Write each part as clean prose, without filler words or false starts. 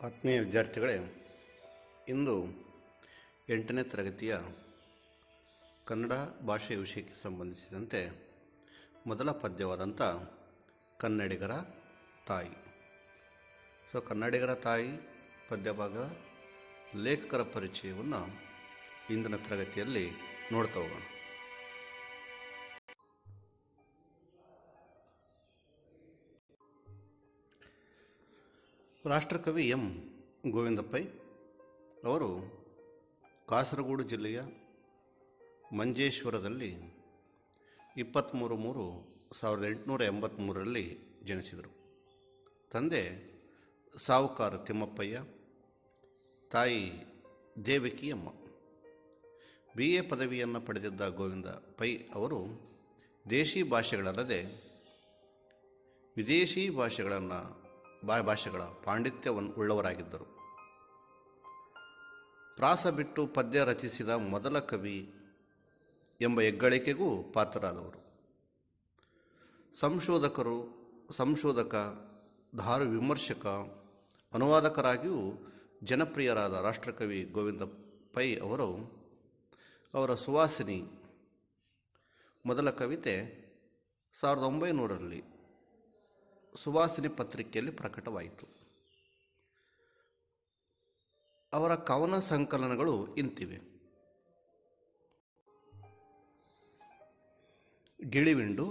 ಆತ್ಮೀಯ ವಿದ್ಯಾರ್ಥಿಗಳೇ, ಇಂದು 8ನೇ ತರಗತಿಯ ಕನ್ನಡ ಭಾಷೆ ವಿಷಯಕ್ಕೆ ಸಂಬಂಧಿಸಿದಂತೆ ಮೊದಲ ಪದ್ಯವಾದಂಥ ಕನ್ನಡಿಗರ ತಾಯಿ. ಕನ್ನಡಿಗರ ತಾಯಿ ಪದ್ಯಭಾಗ ಲೇಖಕರ ಪರಿಚಯವನ್ನು ಇಂದಿನ ತರಗತಿಯಲ್ಲಿ ನೋಡ್ತಾ ಹೋಗೋಣ. ರಾಷ್ಟ್ರಕವಿ ಎಂ ಗೋವಿಂದ ಪೈ ಅವರು ಕಾಸರಗೋಡು ಜಿಲ್ಲೆಯ ಮಂಜೇಶ್ವರದಲ್ಲಿ 23/3/1883 ಜನಿಸಿದರು. ತಂದೆ ಸಾವುಕಾರ ತಿಮ್ಮಪ್ಪಯ್ಯ, ತಾಯಿ ದೇವಕಿಯಮ್ಮ. BA ಪದವಿಯನ್ನು ಪಡೆದಿದ್ದ ಗೋವಿಂದ ಪೈ ಅವರು ದೇಶಿ ಭಾಷೆಗಳಲ್ಲದೆ ವಿದೇಶಿ ಭಾಷೆಗಳ ಪಾಂಡಿತ್ಯವುಳ್ಳವರಾಗಿದ್ದರು. ಪ್ರಾಸ ಬಿಟ್ಟು ಪದ್ಯ ರಚಿಸಿದ ಮೊದಲ ಕವಿ ಎಂಬ ಹೆಗ್ಗಳಿಕೆಗೂ ಪಾತ್ರರಾದವರು. ಸಂಶೋಧಕ, ಧಾರು ವಿಮರ್ಶಕ, ಅನುವಾದಕರಾಗಿಯೂ ಜನಪ್ರಿಯರಾದ ರಾಷ್ಟ್ರಕವಿ ಗೋವಿಂದ ಪೈ ಅವರ ಸುವಾಸಿನಿ ಮೊದಲ ಕವಿತೆ 1900ರಲ್ಲಿ ಸುವಾಸಿನಿ ಪತ್ರಿಕೆಯಲ್ಲಿ ಪ್ರಕಟವಾಯಿತು. ಅವರ ಕವನ ಸಂಕಲನಗಳು ಇಂತಿವೆ: ಗಿಳಿವಿಂಡು,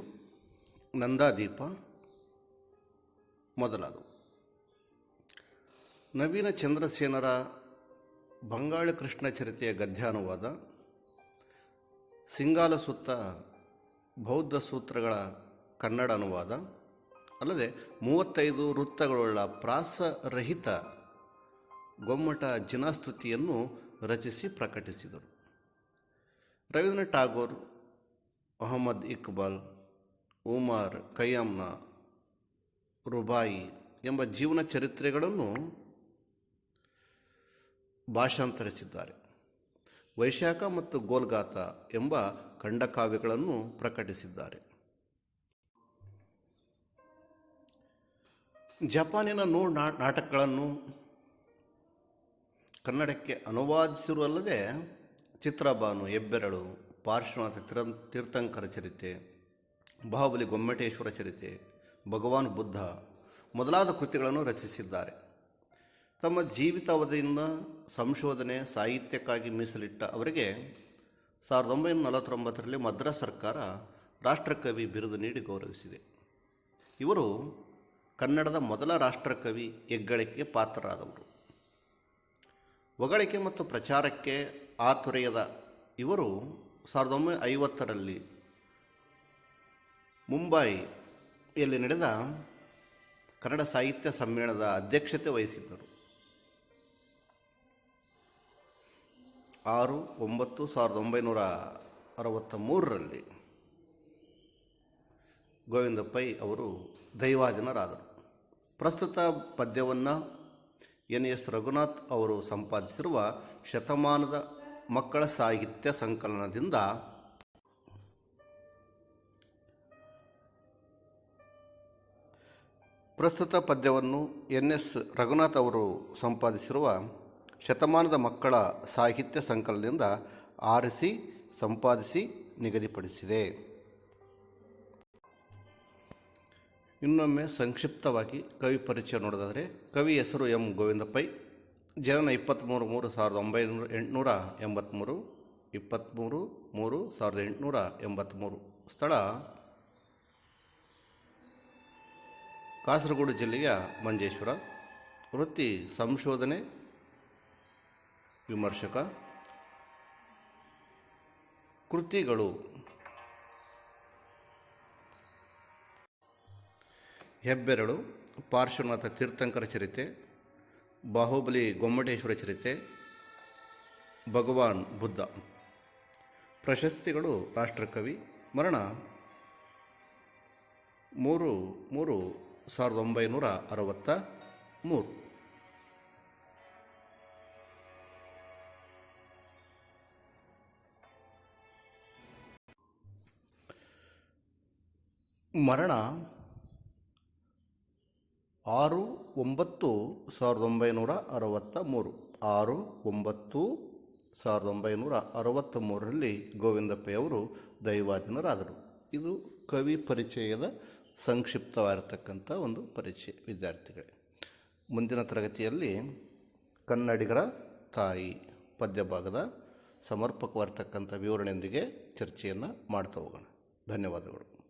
ನಂದಾದೀಪ ಮೊದಲಾದವು. ನವೀನ ಚಂದ್ರಸೇನರ ಬಂಗಾಳಿ ಕೃಷ್ಣ ಚರಿತೆಯ ಗದ್ಯಾನುವಾದ, ಸಿಂಗಾಲ ಸುತ್ತ ಬೌದ್ಧ ಸೂತ್ರಗಳ ಕನ್ನಡ ಅನುವಾದ ಅಲ್ಲದೆ 35 ವೃತ್ತಗಳುಳ್ಳ ಪ್ರಾಸರಹಿತ ಗೊಮ್ಮಟ ಜಿನಸ್ತುತಿಯನ್ನು ರಚಿಸಿ ಪ್ರಕಟಿಸಿದರು. ರವೀಂದ್ರನಾಥ್ ಟಾಗೋರ್, ಮೊಹಮ್ಮದ್ ಇಕ್ಬಾಲ್, ಉಮರ್ ಖಯ್ಯಾಮ್ನ ರುಬಾಯಿ ಎಂಬ ಜೀವನ ಚರಿತ್ರೆಗಳನ್ನು ಭಾಷಾಂತರಿಸಿದ್ದಾರೆ. ವೈಶಾಖ ಮತ್ತು ಗೋಲ್ಗಾತ ಎಂಬ ಖಂಡಕಾವ್ಯಗಳನ್ನು ಪ್ರಕಟಿಸಿದ್ದಾರೆ. ಜಪಾನಿನ 100 ನಾಟಕಗಳನ್ನು ಕನ್ನಡಕ್ಕೆ ಅನುವಾದಿಸಿರುವಲ್ಲದೆ ಚಿತ್ರಭಾನು, ಹೆಬ್ಬೆರಳು, ಪಾರ್ಶ್ವನಾಥ ತೀರ್ಥಂಕರ ಚರಿತೆ, ಬಾಹುಬಲಿ ಗೊಮ್ಮಟೇಶ್ವರ ಚರಿತೆ, ಭಗವಾನ್ ಬುದ್ಧ ಮೊದಲಾದ ಕೃತಿಗಳನ್ನು ರಚಿಸಿದ್ದಾರೆ. ತಮ್ಮ ಜೀವಿತಾವಧಿಯಿಂದ ಸಂಶೋಧನೆ, ಸಾಹಿತ್ಯಕ್ಕಾಗಿ ಮೀಸಲಿಟ್ಟ ಅವರಿಗೆ 1949ರಲ್ಲಿ ಮದ್ರಾಸ್ ಸರ್ಕಾರ ರಾಷ್ಟ್ರಕವಿ ಬಿರುದು ನೀಡಿ ಗೌರವಿಸಿದೆ. ಇವರು ಕನ್ನಡದ ಮೊದಲ ರಾಷ್ಟ್ರಕವಿ ಹೆಗ್ಗಳಿಕೆಗೆ ಪಾತ್ರರಾದವರು. ಹೊಗಳಿಕೆ ಮತ್ತು ಪ್ರಚಾರಕ್ಕೆ ಆತುರೆಯದ ಇವರು 1950ರಲ್ಲಿ ಮುಂಬಯಿಯಲ್ಲಿ ನಡೆದ ಕನ್ನಡ ಸಾಹಿತ್ಯ ಸಮ್ಮೇಳನದ ಅಧ್ಯಕ್ಷತೆ ವಹಿಸಿದ್ದರು. 6/9/1963ರಲ್ಲಿ ಗೋವಿಂದ ಪೈ ಅವರು ದೈವಾಧೀನರಾದರು. ಪ್ರಸ್ತುತ ಪದ್ಯವನ್ನು NS ರಘುನಾಥ್ ಅವರು ಸಂಪಾದಿಸಿರುವ ಶತಮಾನದ ಮಕ್ಕಳ ಸಾಹಿತ್ಯ ಸಂಕಲನದಿಂದ NS ರಘುನಾಥ್ ಅವರು ಸಂಪಾದಿಸಿರುವ ಶತಮಾನದ ಮಕ್ಕಳ ಸಾಹಿತ್ಯ ಸಂಕಲನದಿಂದ ಆರಿಸಿ ಸಂಪಾದಿಸಿ ನಿಗದಿಪಡಿಸಿದೆ. ಇನ್ನೊಮ್ಮೆ ಸಂಕ್ಷಿಪ್ತವಾಗಿ ಕವಿ ಪರಿಚಯ ನೋಡೋದಾದರೆ, ಕವಿ ಹೆಸರು ಎಂ ಗೋವಿಂದ ಪೈ, ಜನನ 23/3/1883, 23/3/1883, ಸ್ಥಳ ಕಾಸರಗೋಡು ಜಿಲ್ಲೆಯ ಮಂಜೇಶ್ವರ, ವೃತ್ತಿ ಸಂಶೋಧನೆ, ವಿಮರ್ಶಕ. ಕೃತಿಗಳು: ಹೆಬ್ಬೆರಳು, ಪಾರ್ಶ್ವನಾಥ ತೀರ್ಥಂಕರ ಚರಿತೆ, ಬಾಹುಬಲಿ ಗೊಮ್ಮಟೇಶ್ವರ ಚರಿತೆ, ಭಗವಾನ್ ಬುದ್ಧ. ಪ್ರಶಸ್ತಿಗಳು: ರಾಷ್ಟ್ರಕವಿ, ಮರಣ 3/3/1963. ಮರಣ 6-9-1963 6-9-1963ರಲ್ಲಿ ಗೋವಿಂದಪ್ಪಯ್ಯವರು ದೈವಾಧೀನರಾದರು. ಇದು ಕವಿ ಪರಿಚಯದ ಸಂಕ್ಷಿಪ್ತವಾಗಿರ್ತಕ್ಕಂಥ ಒಂದು ಪರಿಚಯ ವಿದ್ಯಾರ್ಥಿಗಳೇ. ಮುಂದಿನ ತರಗತಿಯಲ್ಲಿ ಕನ್ನಡಿಗರ ತಾಯಿ ಪದ್ಯಭಾಗದ ಸಮರ್ಪಕವಾಗಿರ್ತಕ್ಕಂಥ ವಿವರಣೆಯೊಂದಿಗೆ ಚರ್ಚೆಯನ್ನು ಮಾಡ್ತಾ ಹೋಗೋಣ. ಧನ್ಯವಾದಗಳು.